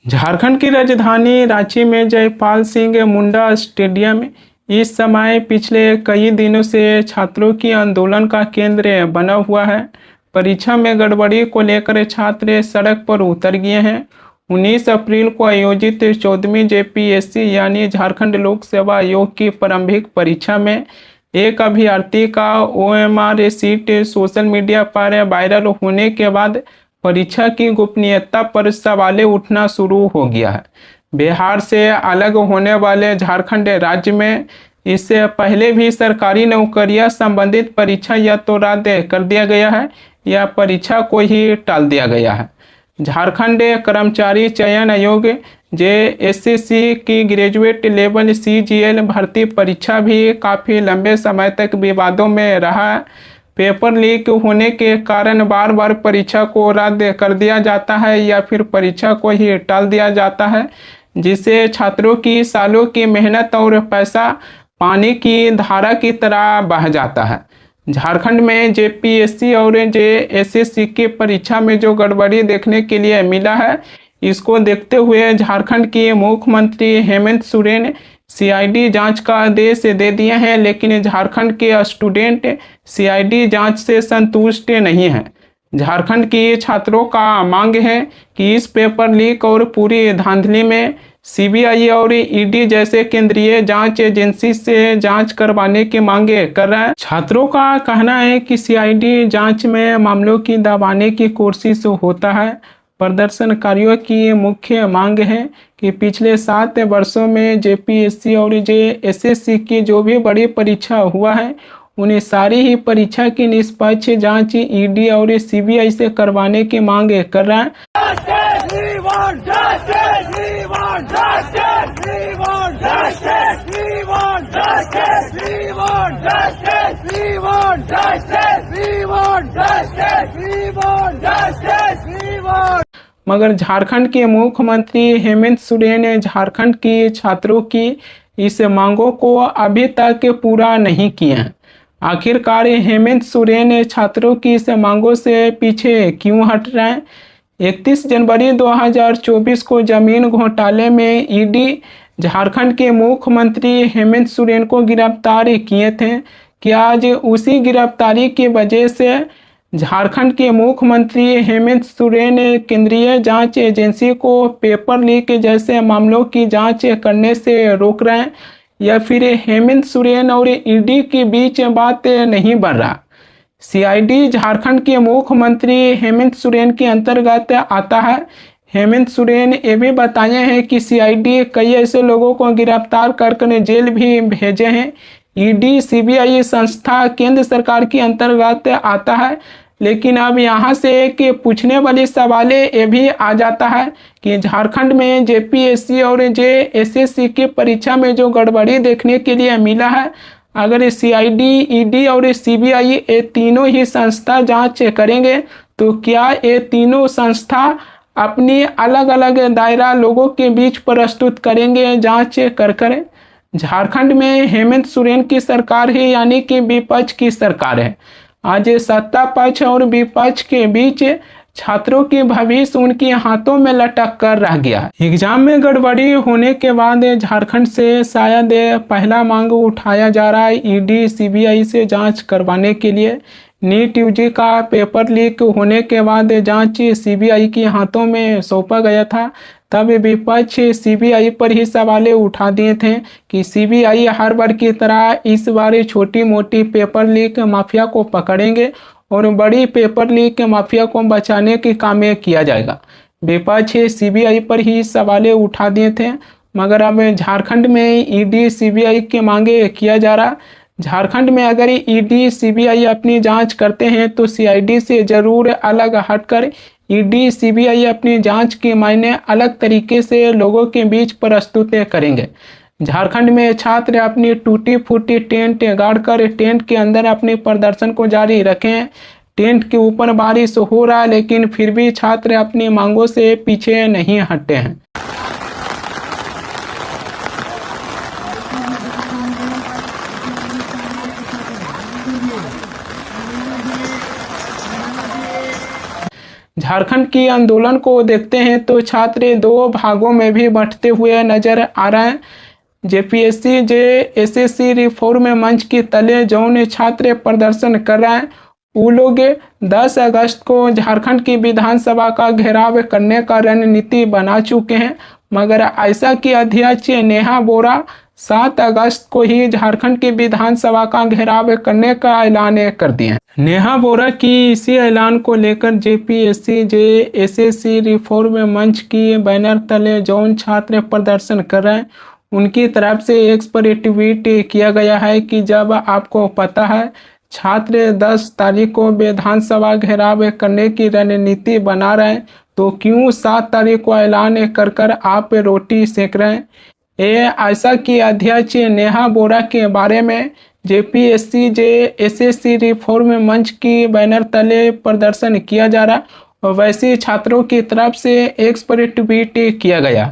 झारखंड की राजधानी रांची में जयपाल सिंह मुंडा स्टेडियम इस समय पिछले कई दिनों से छात्रों की आंदोलन का केंद्र बना हुआ है। परीक्षा में गड़बड़ी को लेकर छात्र सड़क पर उतर गए हैं। 19 अप्रैल को आयोजित 14वीं जेपीएससी यानी झारखंड लोक सेवा आयोग की प्रारंभिक परीक्षा में एक अभ्यर्थी का ओएमआर सीट सोशल मीडिया पर वायरल होने के बाद परीक्षा की गोपनीयता पर सवाल उठना शुरू हो गया है। बिहार से अलग होने वाले झारखंड राज्य में इससे पहले भी सरकारी नौकरियां संबंधित परीक्षा या तो रद्द कर दिया गया है या परीक्षा को ही टाल दिया गया है। झारखंड कर्मचारी चयन आयोग जेएससी की ग्रेजुएट लेवल सीजीएल भर्ती परीक्षा भी काफ़ी लंबे समय तक विवादों में रहा है। पेपर लीक होने के कारण बार बार परीक्षा को रद्द कर दिया जाता है या फिर परीक्षा को ही टाल दिया जाता है, जिससे छात्रों की सालों की मेहनत और पैसा पानी की धारा की तरह बह जाता है। झारखंड में जेपीएससी और जेएसएससी की परीक्षा में जो गड़बड़ी देखने के लिए मिला है, इसको देखते हुए झारखंड के मुख्यमंत्री हेमंत सोरेन सीआईडी जांच का आदेश दे दिए हैं, लेकिन झारखंड के स्टूडेंट सीआईडी जांच से संतुष्ट नहीं हैं। झारखंड के छात्रों का मांग है कि इस पेपर लीक और पूरी धांधली में सीबीआई और ईडी जैसे केंद्रीय जांच एजेंसी से जांच करवाने की मांगे कर रहे हैं। छात्रों का कहना है कि सीआईडी जांच में मामलों की दबाने की कोशिश होता है। प्रदर्शनकारियों की मुख्य मांग है कि पिछले 7 वर्षों में जेपीएससी और जेएसएससी की जो भी बड़ी परीक्षा हुआ है, उन्हें सारी ही परीक्षा की निष्पक्ष जांच ईडी और सीबीआई से करवाने की मांग कर रहा है। मगर झारखंड के मुख्यमंत्री हेमंत सोरेन ने झारखंड की छात्रों की इस मांगों को अभी तक पूरा नहीं किया है। आखिरकार हेमंत सोरेन छात्रों की इस मांगों से पीछे क्यों हट रहे हैं? 31 जनवरी 2024 को जमीन घोटाले में ईडी झारखंड के मुख्यमंत्री हेमंत सोरेन को गिरफ्तार किए थे। क्या आज उसी गिरफ्तारी की वजह से झारखंड के मुख्यमंत्री हेमंत सोरेन केंद्रीय जांच एजेंसी को पेपर लीक जैसे मामलों की जांच करने से रोक रहे हैं, या फिर हेमंत सोरेन और ईडी के बीच बात नहीं बन रहा? सीआईडी झारखंड के मुख्यमंत्री हेमंत सोरेन के अंतर्गत आता है। हेमंत सोरेन ये भी बताए हैं कि सीआईडी कई ऐसे लोगों को गिरफ्तार कर जेल भी भेजे हैं। ईडी सीबीआई संस्था केंद्र सरकार के अंतर्गत आता है, लेकिन अब यहाँ से एक पूछने वाली सवाल ये भी आ जाता है कि झारखंड में जेपीएससी और जेएसएससी की परीक्षा में जो गड़बड़ी देखने के लिए मिला है, अगर सीआईडी, ईडी और सीबीआई ये तीनों ही संस्था जांच करेंगे तो क्या ये तीनों संस्था अपनी अलग अलग दायरा लोगों के बीच प्रस्तुत करेंगे जांच कर? झारखंड में हेमंत सोरेन की सरकार है, यानी कि विपक्ष की सरकार है। आज सत्ता पक्ष और विपक्ष के बीच छात्रों की भविष्य उनके हाथों में लटक कर रह गया। एग्जाम में गड़बड़ी होने के बाद झारखंड से शायद पहला मांग उठाया जा रहा है ईडी सीबीआई से जांच करवाने के लिए। नीट यूजी का पेपर लीक होने के बाद जांच सीबीआई के हाथों में सौंपा गया था। तब विपक्ष सीबीआई पर ही सवाल उठा दिए थे कि सीबीआई हर बार की तरह इस बार छोटी मोटी पेपर लीक माफिया को पकड़ेंगे और बड़ी पेपर लीक माफिया को बचाने के काम में किया जाएगा। विपक्ष सीबीआई पर ही सवाल उठा दिए थे, मगर अब झारखंड में ईडी सीबीआई की मांगे किया जा रहा। झारखंड में अगर ईडी सीबीआई अपनी जांच करते हैं तो सीआईडी से जरूर अलग हटकर ईडी सीबीआई अपनी जांच के मायने अलग तरीके से लोगों के बीच प्रस्तुत करेंगे। झारखंड में छात्र अपनी टूटी फूटी टेंट गाड़कर टेंट के अंदर अपने प्रदर्शन को जारी रखें। टेंट के ऊपर बारिश हो रहा है, लेकिन फिर भी छात्र अपनी मांगों से पीछे नहीं हटते हैं। झारखंड की आंदोलन को देखते हैं तो छात्र दो भागों में भी बंटते हुए नजर आ रहे हैं। जेपीएससी एसएससी रिफॉर्म मंच के तले जौन छात्र प्रदर्शन कर रहे हैं वो लोग 10 अगस्त को झारखंड की विधानसभा का घेराव करने का रणनीति बना चुके हैं, मगर ऐसा की अध्यक्ष नेहा बोरा 7 अगस्त को ही झारखंड की विधानसभा का घेराव करने का ऐलान कर दिया। नेहा बोरा की इसी ऐलान को लेकर जेपीएससी एसएससी रिफॉर्म मंच की बैनर तले जौन छात्र प्रदर्शन कर रहे हैं उनकी तरफ से एक पर ट्वीट किया गया है कि जब आपको पता है छात्र 10 तारीख को विधानसभा घेराव करने की रणनीति बना रहे हैं तो क्यों 7 तारीख को ऐलान कर आप रोटी सेक रहे हैं। ये ऐसा की अध्यक्ष नेहा बोरा के बारे में जेपीएससी एसएससी रिफॉर्म मंच की बैनर तले प्रदर्शन किया जा रहा और वैसे छात्रों की तरफ से एक पर ट्वीट किया गया।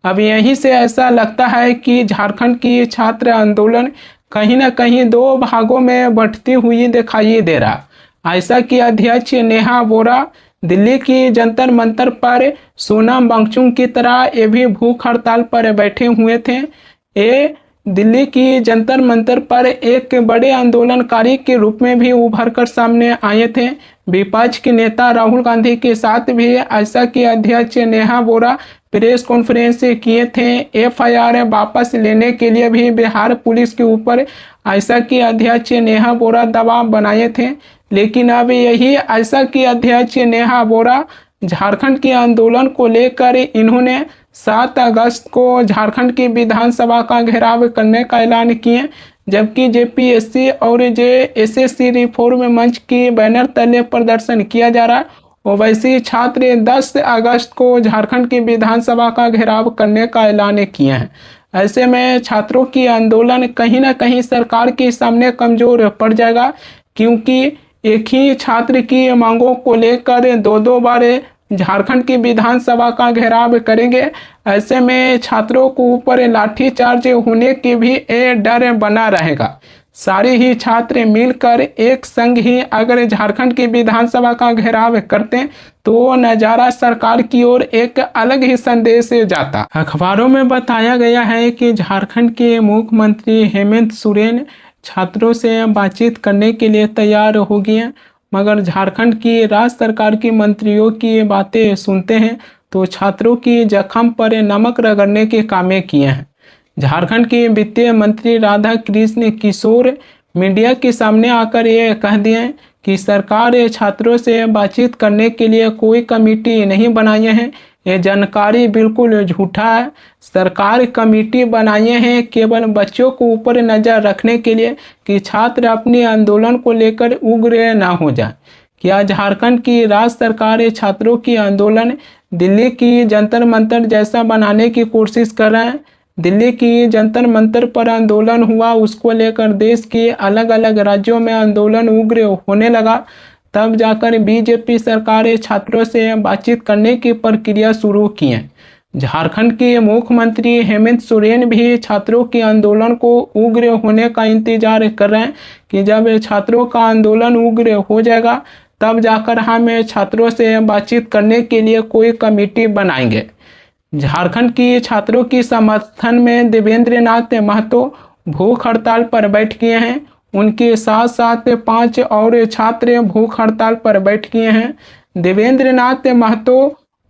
अब यहीं से ऐसा लगता है कि झारखंड की छात्र आंदोलन कहीं न कहीं दो भागों में बंटती हुई दिखाई दे रहा। ऐसा की अध्यक्ष नेहा बोरा दिल्ली की जंतर मंतर पर सोनम वांगचुक की तरह ये भी भूख हड़ताल पर बैठे हुए थे। ये दिल्ली की जंतर मंतर पर एक बड़े आंदोलनकारी के रूप में भी उभर कर सामने आए थे। विपक्ष के नेता राहुल गांधी के साथ भी ऐसा की अध्यक्ष नेहा बोरा प्रेस कॉन्फ्रेंस किए थे। एफआईआर वापस लेने के लिए भी बिहार पुलिस के ऊपर ऐसा की अध्यक्ष नेहा बोरा दबाव बनाए थे, लेकिन अब यही ऐसा की अध्यक्ष नेहा बोरा झारखंड के आंदोलन को लेकर इन्होंने 7 अगस्त को झारखंड की विधानसभा का घेराव करने का ऐलान किए, जबकि जेपीएससी और एसएससी रिफॉर्म मंच की बैनर तले प्रदर्शन किया जा रहा है और वैसे छात्र 10 अगस्त को झारखंड की विधानसभा का घेराव करने का ऐलान किए हैं। ऐसे में छात्रों की आंदोलन कहीं ना कहीं सरकार के सामने कमजोर पड़ जाएगा, क्योंकि एक ही छात्र की मांगों को लेकर दो बार झारखंड की विधानसभा का घेराव करेंगे। ऐसे में छात्रों को ऊपर लाठीचार्ज होने की भी डर बना रहेगा। सारे ही छात्र मिलकर एक संग ही अगर झारखंड की विधानसभा का घेराव करते तो नजारा सरकार की ओर एक अलग ही संदेश जाता। अखबारों में बताया गया है कि झारखंड के मुख्यमंत्री हेमंत सोरेन छात्रों से बातचीत करने के लिए तैयार हो गए हैं, मगर झारखंड की राज्य सरकार की मंत्रियों की बातें सुनते हैं तो छात्रों की जख्म पर नमक रगड़ने के कामें किए हैं। झारखंड के वित्तीय मंत्री राधा कृष्ण किशोर मीडिया के सामने आकर ये कह दिए कि सरकार छात्रों से बातचीत करने के लिए कोई कमेटी नहीं बनाई है। ये जानकारी बिल्कुल झूठा है। सरकार कमेटी बनाई है केवल बच्चों को ऊपर नजर रखने के लिए कि छात्र अपने आंदोलन को लेकर उग्र ना हो जाए। क्या झारखंड की राज्य सरकार छात्रों की आंदोलन दिल्ली की जंतर मंतर जैसा बनाने की कोशिश कर रहे हैं? दिल्ली की जंतर मंतर पर आंदोलन हुआ, उसको लेकर देश के अलग अलग राज्यों में आंदोलन उग्र होने लगा, तब जाकर बीजेपी सरकार छात्रों से बातचीत करने की प्रक्रिया शुरू की है। झारखंड के मुख्यमंत्री हेमंत सोरेन भी छात्रों के आंदोलन को उग्र होने का इंतजार कर रहे हैं कि जब छात्रों का आंदोलन उग्र हो जाएगा तब जाकर हम छात्रों से बातचीत करने के लिए कोई कमेटी बनाएंगे। झारखंड की छात्रों की समर्थन में देवेंद्र नाथ महतो भूख हड़ताल पर बैठ गए हैं। उनके साथ साथ 5 और छात्र भूख हड़ताल पर बैठ गए हैं। देवेंद्र नाथ महतो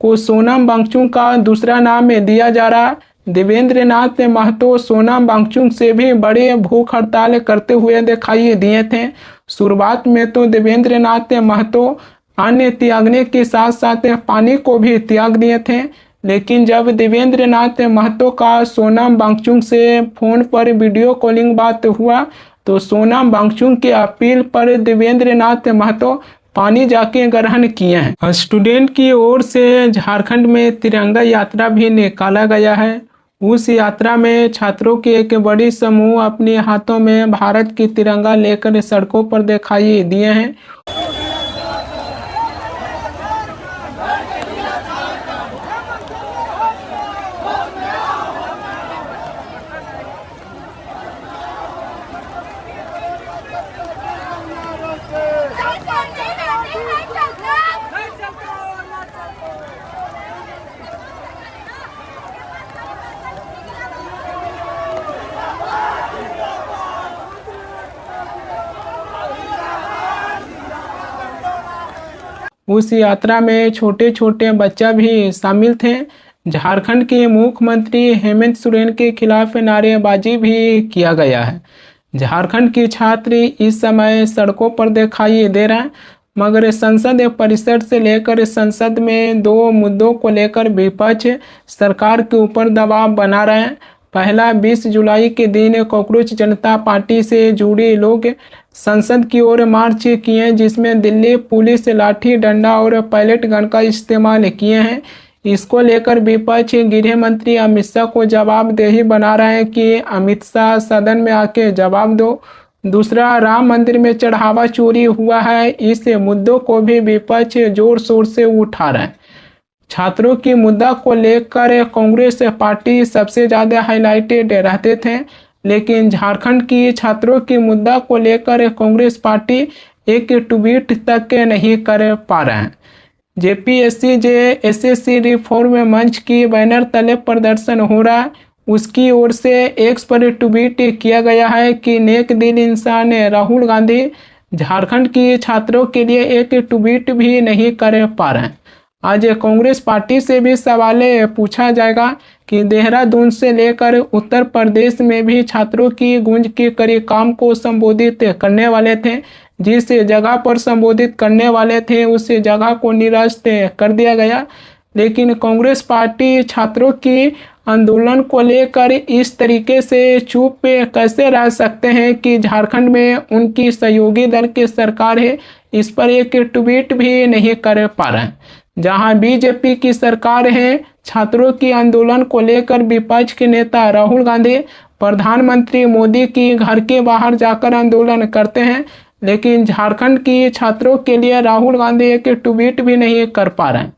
को सोनम वांगचुक का दूसरा नाम दिया जा रहा है। देवेंद्र नाथ महतो सोनम वांगचुक से भी बड़े भूख हड़ताल करते हुए दिखाई दिए थे। शुरुआत में तो देवेंद्र नाथ महतो अन्न त्यागने के साथ साथ पानी को भी त्याग दिए थे, लेकिन जब देवेंद्र नाथ महतो का सोनम वांगचुक से फोन पर वीडियो कॉलिंग बात हुआ तो सोनम वांगचुक की अपील पर देवेंद्र नाथ महतो पानी जाके ग्रहण किए हैं। स्टूडेंट की ओर से झारखंड में तिरंगा यात्रा भी निकाला गया है। उस यात्रा में छात्रों के एक बड़ी समूह अपने हाथों में भारत की तिरंगा लेकर सड़कों पर दिखाई दिए हैं। उस यात्रा में छोटे छोटे बच्चा भी शामिल थे। झारखंड के मुख्यमंत्री हेमंत सोरेन के खिलाफ नारेबाजी भी किया गया है। झारखंड के छात्र इस समय सड़कों पर दिखाई दे रहे हैं, मगर संसद परिसर से लेकर संसद में 2 मुद्दों को लेकर विपक्ष सरकार के ऊपर दबाव बना रहे हैं। पहला, 20 जुलाई के दिन कॉकरोच जनता पार्टी से जुड़े लोग संसद की ओर मार्च किए, जिसमें दिल्ली पुलिस लाठी डंडा और पैलेट गन का इस्तेमाल किए हैं। इसको लेकर विपक्ष गृह मंत्री अमित शाह को जवाबदेही बना रहे हैं कि अमित शाह सदन में आके जवाब दो। दूसरा, राम मंदिर में चढ़ावा चोरी हुआ है, इस मुद्दों को भी विपक्ष जोर शोर से उठा रहे हैं। छात्रों की मुद्दा को लेकर कांग्रेस पार्टी सबसे ज्यादा हाईलाइटेड रहते थे, लेकिन झारखंड की छात्रों की मुद्दा को लेकर कांग्रेस पार्टी एक ट्वीट तक नहीं कर पा रहे हैं। जेपीएससी एसएससी रिफॉर्म मंच की बैनर तले प्रदर्शन हो रहा है। उसकी ओर से एक्स पर ट्वीट किया गया है कि नेक दिल इंसान राहुल गांधी झारखंड की छात्रों के लिए एक ट्वीट भी नहीं कर पा रहे हैं। आज कांग्रेस पार्टी से भी सवाल पूछा जाएगा कि देहरादून से लेकर उत्तर प्रदेश में भी छात्रों की गूंज के करी काम को संबोधित करने वाले थे। जिस जगह पर संबोधित करने वाले थे उस जगह को निरस्त कर दिया गया। लेकिन कांग्रेस पार्टी छात्रों की आंदोलन को लेकर इस तरीके से चुप कैसे रह सकते हैं कि झारखंड में उनकी सहयोगी दल की सरकार है, इस पर एक ट्वीट भी नहीं कर पा रहे हैं। जहां बीजेपी की सरकार है, छात्रों की आंदोलन को लेकर विपक्ष के नेता राहुल गांधी प्रधानमंत्री मोदी की घर के बाहर जाकर आंदोलन करते हैं, लेकिन झारखंड की छात्रों के लिए राहुल गांधी एक ट्वीट भी नहीं कर पा रहे हैं।